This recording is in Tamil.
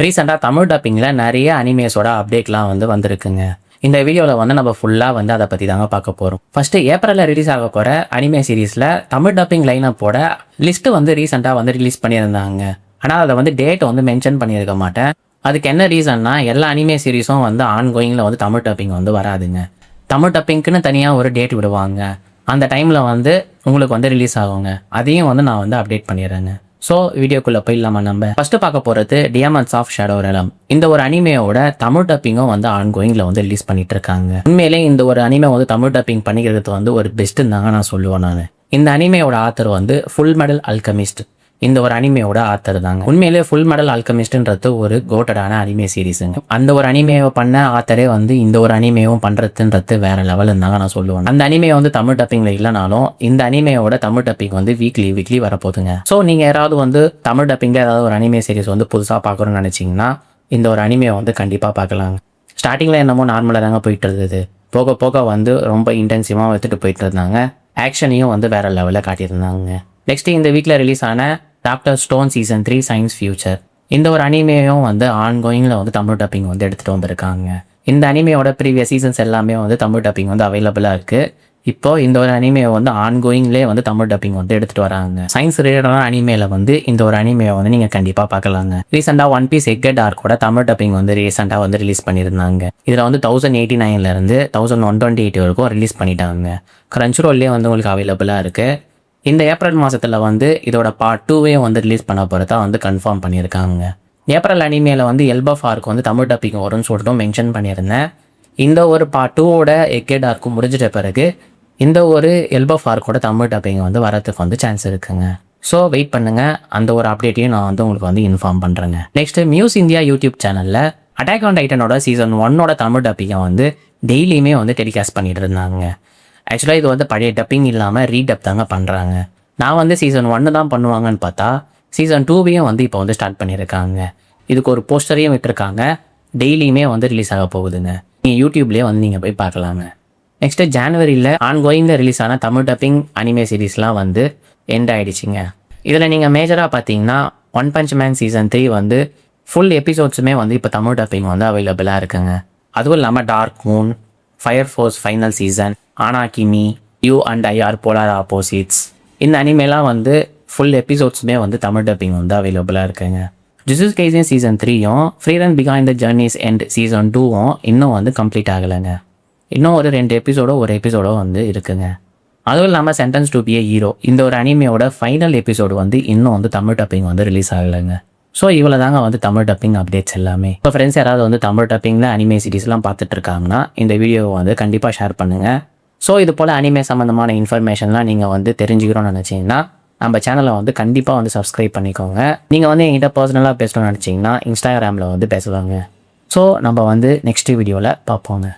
ரீசெண்டாக தமிழ் டப்பிங்கில் நிறைய அனிமேஸோட அப்டேட்லாம் வந்திருக்குங்க. இந்த வீடியோவில் நம்ம ஃபுல்லாக அதை பற்றி தாங்க பார்க்க போகிறோம். ஃபஸ்ட்டு ஏப்ரலில் ரிலீஸ் ஆக போகிற அனிமே சீரீஸில் தமிழ் டப்பிங் லைனப்போட லிஸ்ட்டு ரீசெண்டாக ரிலீஸ் பண்ணியிருந்தாங்க. ஆனால் அதை டேட் மென்ஷன் பண்ணியிருக்க மாட்டேன். அதுக்கு என்ன ரீசன்னா, எல்லா அனிமே சீரீஸும் ஆன்கோயிங்கில் தமிழ் டப்பிங் வராதுங்க. தமிழ் டப்பிங்க்குன்னு தனியாக ஒரு டேட் விடுவாங்க. அந்த டைமில் உங்களுக்கு ரிலீஸ் ஆகுங்க. அதையும் நான் அப்டேட் பண்ணிடுறேங்க. ஸோ வீடியோக்குள்ளே போயிடலாமா? நம்ம ஃபஸ்ட்டு பார்க்க போகிறது டியமண்ட்ஸ் ஆஃப் ஷேடோ ரெலம். இந்த ஒரு அனிமையோட தமிழ் டப்பிங்கும் ஆன்கோயிங்கில் ரிலீஸ் பண்ணிட்டு இருக்காங்க. உண்மையிலே இந்த ஒரு அனிமே தமிழ் டப்பிங் பண்ணிக்கிறது ஒரு பெஸ்ட்டுன்னு தாங்க நான் சொல்லுவேன். நான் இந்த அனிமையோட ஆத்தர் ஃபுல் மெடல் அல்கெமிஸ்ட். இந்த ஒரு அனிமையோட ஆத்தர் தாங்க. உண்மையிலே ஃபுல் மெடல் அல்கெமிஸ்ட்ன்றது ஒரு கோட்டடான அனிமே சீரீஸுங்க. அந்த ஒரு அனிமையை பண்ண ஆத்தரே இந்த ஒரு அனிமையும் பண்ணுறதுன்றது வேற லெவலுன்னு தாங்க நான் சொல்லுவேன். அந்த அனிமையை தமிழ் டப்பிங்கில் இல்லைனாலும் இந்த அனிமையோட தமிழ் டப்பிங் வீக்லி வரப்போகுதுங்க. ஸோ நீங்கள் யாராவது தமிழ் டப்பிங்கில் ஏதாவது ஒரு அனிமே சீரீஸ் புதுசாக பார்க்கணும்னு நினச்சிங்கன்னா இந்த ஒரு அனிமையை கண்டிப்பாக பார்க்கலாங்க. ஸ்டார்டிங்கில் என்னமோ நார்மலாக தாங்க போயிட்டு இருந்தது. போக போக ரொம்ப இன்டென்சிவாக எடுத்துகிட்டு போயிட்டு இருந்தாங்க. ஆக்ஷனையும் வேற லெவலில் காட்டியிருந்தாங்க. நெக்ஸ்ட் இந்த வீக்கில் ரிலீஸ் ஆன doctor stone season 3 science future. இந்த ஒரு அனிமையும் ஆன்கோயிங்கில் தமிழ் டப்பிங் எடுத்துகிட்டு வந்திருக்காங்க. இந்த அனிமையோட ப்ரீவியஸ் சீசன்ஸ் எல்லாமே தமிழ் டப்பிங் அவைலபிளாக இருக்குது. இப்போ இந்த ஒரு அனிமையை ஆன்கோயிங்லேயே தமிழ் டப்பிங் எடுத்துகிட்டு வராங்க. சயின்ஸ் ரிலேட்டடான அனிமையில் இந்த ஒரு அனிமையை நீங்கள் கண்டிப்பாக பார்க்கலாங்க. ரீசெண்டாக ஒன் பீஸ் எக் டார்க்கோட தமிழ் டப்பிங் ரீசெண்டாக ரிலீஸ் பண்ணியிருந்தாங்க. இதில் 1089 1128 வரைக்கும் ரிலீஸ் பண்ணிட்டாங்க. கிரன்ச்ரோல்லே உங்களுக்கு அவைலபிளாக இருக்குது. இந்த ஏப்ரல் மாதத்தில் இதோட பார்ட் 2வையும் ரிலீஸ் பண்ண போகிறதா கன்ஃபார்ம் பண்ணியிருக்காங்க. ஏப்ரல் அனிமேல எல்பஃப் ஆர்க்கு தமிழ் டப்பிங் வரும்னு சொல்லிட்டு மென்ஷன் பண்ணியிருந்தேன். இந்த ஒரு பார்ட் 2வோட எக்கேட் ஆர்க்கு முடிஞ்சிட்ட பிறகு இந்த ஒரு எல்பஃப் ஆர்க்கோட தமிழ் டப்பிங் வரதுக்கு சான்ஸ் இருக்குங்க. ஸோ வெயிட் பண்ணுங்கள். அந்த ஒரு அப்டேட்டையும் நான் உங்களுக்கு இன்ஃபார்ம் பண்ணுறேங்க. நெக்ஸ்ட்டு மியூஸ் இந்தியா யூடியூப் சேனலில் அட்டாக் ஆன் டைட்டனோட சீசன் 1ஓட தமிழ் டப்பிங்கை டெய்லியுமே டெலிகாஸ்ட் பண்ணிட்டு இருந்தாங்க. ஆக்சுவலாக இது பழைய டப்பிங் இல்லாமல் ரீடப் தாங்க பண்ணுறாங்க. நான் சீசன் 1 தான் பண்ணுவாங்கன்னு பார்த்தா சீசன் 2வையும் இப்போ ஸ்டார்ட் பண்ணியிருக்காங்க. இதுக்கு ஒரு போஸ்டரையும் விட்டுருக்காங்க. டெய்லியுமே ரிலீஸ் ஆக போகுதுங்க. நீங்கள் யூடியூப்லேயே நீங்கள் போய் பார்க்கலாங்க. நெக்ஸ்ட்டு ஜனவரியில் ஆன்கோயிங்கில் ரிலீஸ் ஆன தமிழ் டப்பிங் அனிமே சீரீஸ்லாம் எண்ட் ஆகிடுச்சிங்க. இதில் நீங்கள் மேஜராக பார்த்தீங்கன்னா One Punch Man season 3 full எபிசோட்ஸுமே இப்போ தமிழ் டப்பிங் அவைலபிளாக இருக்குங்க. அதுவும் இல்லாமல் Dark Moon, Fire Force final season, ஆனாகிமி, You and I Are Polar Opposites, இந்த அனிமேலாம் ஃபுல் எபிசோட்ஸுமே தமிழ் டப்பிங் அவைலபிளாக இருக்குங்க. ஜுஜுட்சு கைசன் சீசன் 3யும் Frieren beyond the journeys and season 2வும் இன்னும் கம்ப்ளீட் ஆகலைங்க. இன்னும் ஒரு 2 எபிசோடோ இருக்குங்க. அதுவும் இல்லாமல் sentenced to be a hero இந்த ஒரு அனிமையோட ஃபைனல் எபிசோடு இன்னும் தமிழ் டப்பிங் ரிலீஸ் ஆகலைங்க. ஸோ இவ்வளோ தாங்க தமிழ் டப்பிங் அப்டேட்ஸ் எல்லாமே. இப்போ ஃப்ரெண்ட்ஸ் யாராவது தமிழ் டப்பிங்கில் அனிமே சீரீஸ்லாம் பார்த்துட்டு இருக்காங்கன்னா இந்த வீடியோவை கண்டிப்பாக ஷேர் பண்ணுங்கள். ஸோ இது போல் அனிமே சம்மந்தமான இன்ஃபர்மேஷன்லாம் நீங்கள் தெரிஞ்சுக்கிறோன்னு நினச்சிங்கன்னா நம்ம சேனலை கண்டிப்பாக சப்ஸ்கிரைப் பண்ணிக்கோங்க. நீங்கள் என்கிட்ட பர்சனலாக பேசணும்னு நினச்சிங்கன்னா இன்ஸ்டாகிராமில் பேசுவாங்க. ஸோ நம்ம நெக்ஸ்ட் வீடியோவில் பார்ப்போங்க.